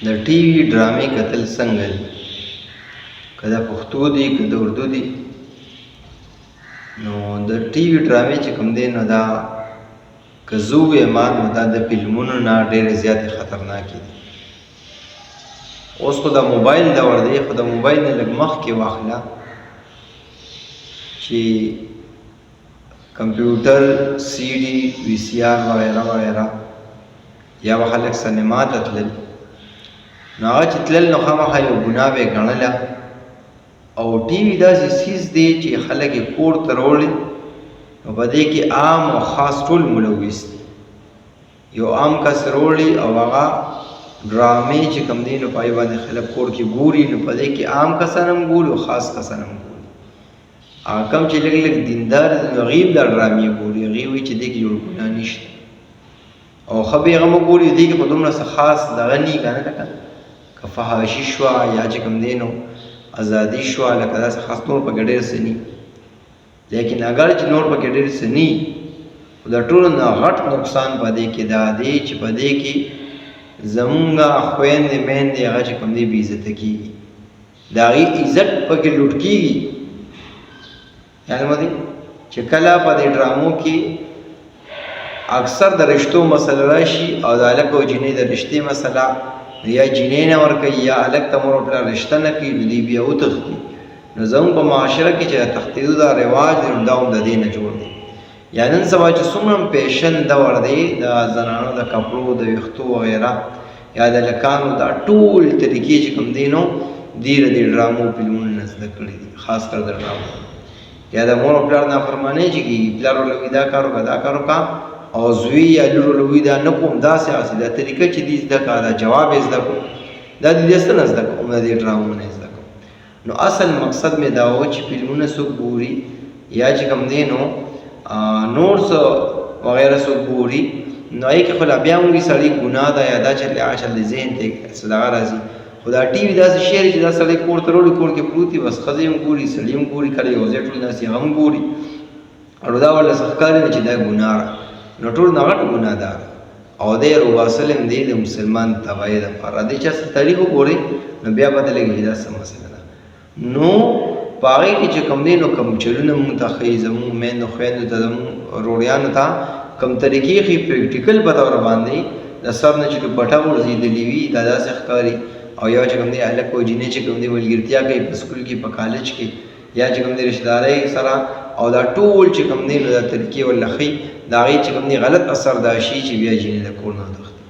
د ټي وي ډرامې کتل څنګه دي؟ که د پښتو دي که د اردو دي. نو د ټي وي ډرامې چې کوم دی نو دا که زه ووایم نو دا د فلمونو نه ډېرې زیاتې خطرناکې دي. اوس خو د موبایل دور دی، خو د موبایل نه لږ مخکې واخله چې کمپیوټر، سی ډي، وي سی آر وغیره وغیره، یا به خلک سینما ته تلل. نو هغه چې تلل نو خامخا یو ګناه به یې ګڼله. او ټي وي داسې څیز دی چې خلک یې کور ته راوړي نو په دې کې عام او خاص ټول ملوث دي. یو عام کس راوړي او هغه ډرامې چې کوم دی نو په هغې باندې خلک کور کې ګوري، نو په دې کې عام کسان هم ګوري او خاص کسان هم ګوري. هغه کم چې لږ لږ دیندار دي نو هغوی دا ډرامې ګوري، هغوی وایي چې دې کې جوړ ګناه نشته. او ښه به یې هغه مه ګوري، دې کې خو دومره څه خاص دغه نه وي که نه، لکه که فحاشي شوه یا چې کوم دی نو ازادي شوه، لکه داسې خاص نور پکې ډېر څه نه. لیکن اگر چې نور پکې ډېر څه نه، خو د ټولو نه غټ نقصان په دې کې دا دی چې په دې کې زمونږ خویندې میندې هغه چې کوم دی بې عزته کېږي، د هغې عزت پکې لوټ کېږي. یعنې مو دی چې کله په دې ډرامو کې اکثر د رشتو مسله راشي او د هلک او جینۍ د رشتې مسله، یا جینۍ نه ورکوي یا هلک ته مور او پلار رشته نه کوي، نو دوی بیا وتښتي. نو زموږ په معاشره کې چې د تښتېدو دا رواج دی نو دا هم د دې نه جوړ دی. یا نن سبا چې څومره فیشن دور دی د زنانو د کپړو، د ویښتو وغیره، یا د هلکانو دا ټول طریقې چې کوم دی نو دوی د دې ډرامو فلمونو نه زده کړي دي، خاص کر د ډرامو. یا د مور او پلار نافرمانۍ چې کېږي، پلار ورله وایي دا کار وکړه دا کار وکړه، او زوی یا لور ورله وایي دا نه کوم، داسې هسې دا طریقه چې دوی زده کړه، دا جواب یې زده کړو، دا د دې څه نه زده کړو، د دې ډرامو نه زده کړو. نو اصل مقصد مې دا و چې فلمونه څوک ګوري یا چې کوم دی نو نور څه وغیره څوک ګوري، نو هغې کې خو لا بیا هم وي سړی ګناه ده یا دا چې هغه چل د ذهن ته څه دغه راځي. خو دا ټي وي داسې شی دی چې دا سړی کور ته راوړي، کور کې پروت وي، بس ښځې هم ګوري، سړي هم ګوري، کله یو ځای ټول ناست هغه هم ګوري، او دا ورله څه ښکاري نه چې دا ګناه ده. نو ټول نه غټ ګناه ده، او دی روباسل هم دی د مسلمان تباهۍ دپاره. دی چا څه تاریخ وګورئ نو بیا پته لګېږي دا څه مسله ده. نو په هغې کې چې کوم دی نو کوم چلونه مونږ ته ښایي، زمونږ میندو خویندو ته، زمونږ وروڼیانو ته کوم طریقې ښایي پریکټیکل په طور باندې د سر نه چې دوپټه غورځېدلې وي دا داسې ښکاري، او یا چې کوم دی هلک او جینۍ چې کوم دی ملګرتیا کوي په سکول کې، په کالج کې، یا چې کوم دی رشتهدارۍ سره، او دا ټول چې کوم دی نو دا طریقې ورله ښایي. د هغې چې کوم دی غلط اثر دا شي چې بیا جینۍ د کور نه وتښتي.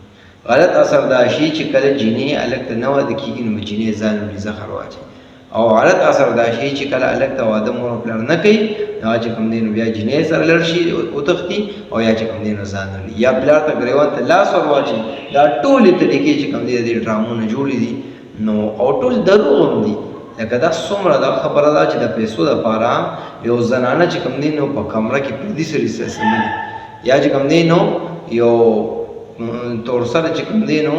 غلط اثر دا شي چې کله جینۍ هلک ته نه واده کېږي نو جینۍ ځان وړي زهر واچوي، او غلط اثر دا شي چې کله هلک ته واده مور او پلار نه کوي هغه چې کوم دی نو بیا جینۍ سره لړ شي وتښتي، او یا چې کوم دی نو ځان وړي، یا پلار ته ګریوان ته لاس ور واچوي. دا ټولې طریقې چې کوم دی د دې ډرامو نه جوړې دي، نو او ټول دروغ هم دي. لکه دا څومره دا خبره ده چې د پیسو دپاره یو زنانه چې کوم دی نو په کمره کې پردي سړي سره سملي، یا چې کوم دی نو یو تور سره چې کوم دی نو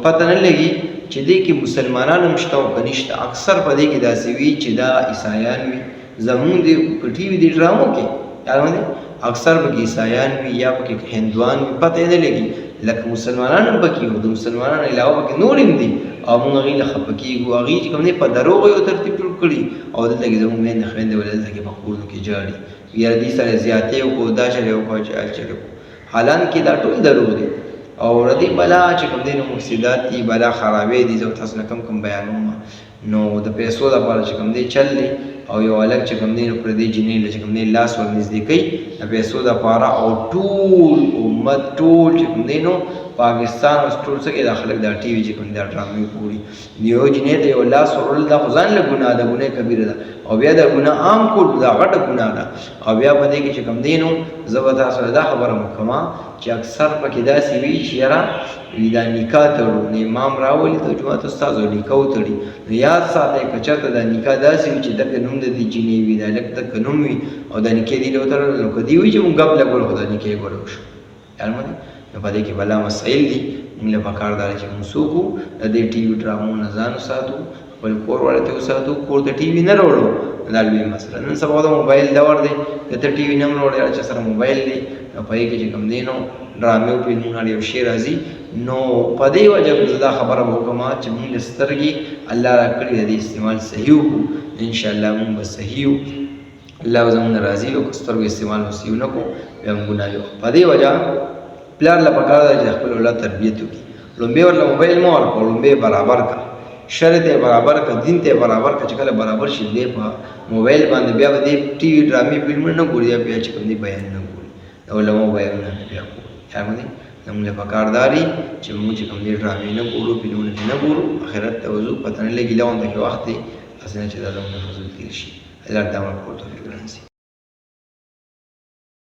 پته نه لګي چې دې کې مسلمانان هم شته او که نشته. اکثر په دې کې داسې وي چې دا عیسایان وي، زمونږ د په ټي وي دې ډرامو کې یاد دی اکثر پکې عیسایان وي یا پکې هندوان وي، پته یې نه لګي. لکه مسلمانان هم پکې وو، د مسلمانانو علاوه پکې نور هم دي، او موږ هغوی نه خفه کېږو. هغوی چې کوم دی په دروغو یو ترتیب جوړ کړي، او دلته کې زموږ میندې خویندې ولې دلته کې په کورونو کې ژاړي، یاره دوی سره زیاتې وکړو، دا چلې وکړو چې هل چلې وکړو، حالانکې دا ټول دروغ دی. او ردی بلا چې کوم دی نو مفسدات دي، بلا خرابې دي، زه تاسو نه کم بیانوم. نو د پیسو دپاره چې کوم دی چل دی، او یو هلک چې کوم دی نو پردۍ جینۍ له چې کوم دی لاس ور نږدې کوي د پیسو دپاره، او ټول امت ټول چې کوم دی نو پاکستان اوس ټول څه کوي، دا خلک دا ټي وي چې کوم دا ډرامې ګوري. یو جینۍ ته یو لاس ورول دا خو ځان له ګناه ده، ګناه کبیره ده، او بیا دا ګناه عام کول دا غټه ګناه ده. او بیا په دې کې چې کوم دی نو زه به تاسو ته دا خبره وکړم چې اکثر پکې داسې وي چې یاره دا نکاح تړو، نو امام راولي ته جومات استاد او نکاح وتړي. نو یاد ساتئ که چېرته دا نکاح داسې وي چې دغه نوم د دې جینۍ وي، د هلک دغه نوم وي، او دا نکاح دې له وتړل، نو که دې وایي چې مونږ ګپ لګول خو دا نکاح یې ګوره وشو. یاد مو دی نو په دې کې بلا مسایل دي. موږ له پکار دا چې موږ څوک د دې ټي وي ډرامو نه ځان وساتو، خپل کور والا ته وساتو، کور ته ټي وي نه راوړو، دا لویه مسله. نن سبا د موبایل دور دی، دته ټي وي نه هم راوړی، چې سره موبایل دی، نو په هغې کې چې کوم دی نو ډرامې او فلمونه یو شی راځي نو په دې وجه زه دا خبره وکړم چې موږ د سترګې الله راکړي د دې استعمال صحیح وکړو انشاءالله موږ به صحیح یو الله زموږ راضي او که سترګو استعمال مو صحیح ونه کړو بیا موږ ګناه کوو په دې وجه پلار له پکار ده چې خپل اولاد تربیت وکړي لومبې ورله موبایل مه ورکړه لومبې برابر کړه شرع ته برابر کړه دین ته برابر کړه چې کله برابر شي دی په موبایل باندې بیا به دې ټي وي ډرامې فلمونه نه ګوري بیا چې کوم دی بیان نه ګوري د علماو بیانونه نه بیا ګوري خیر باندې زموږ له پکار داري چې موږ چې کوم دی ډرامې نه ګورو فلمونه نه ګورو آخرت ته وضو پته نه لګي لاون د وخت دی اسنه چې دا زموږ فضل تیر شي الله تعالی کو توفیق ورکړي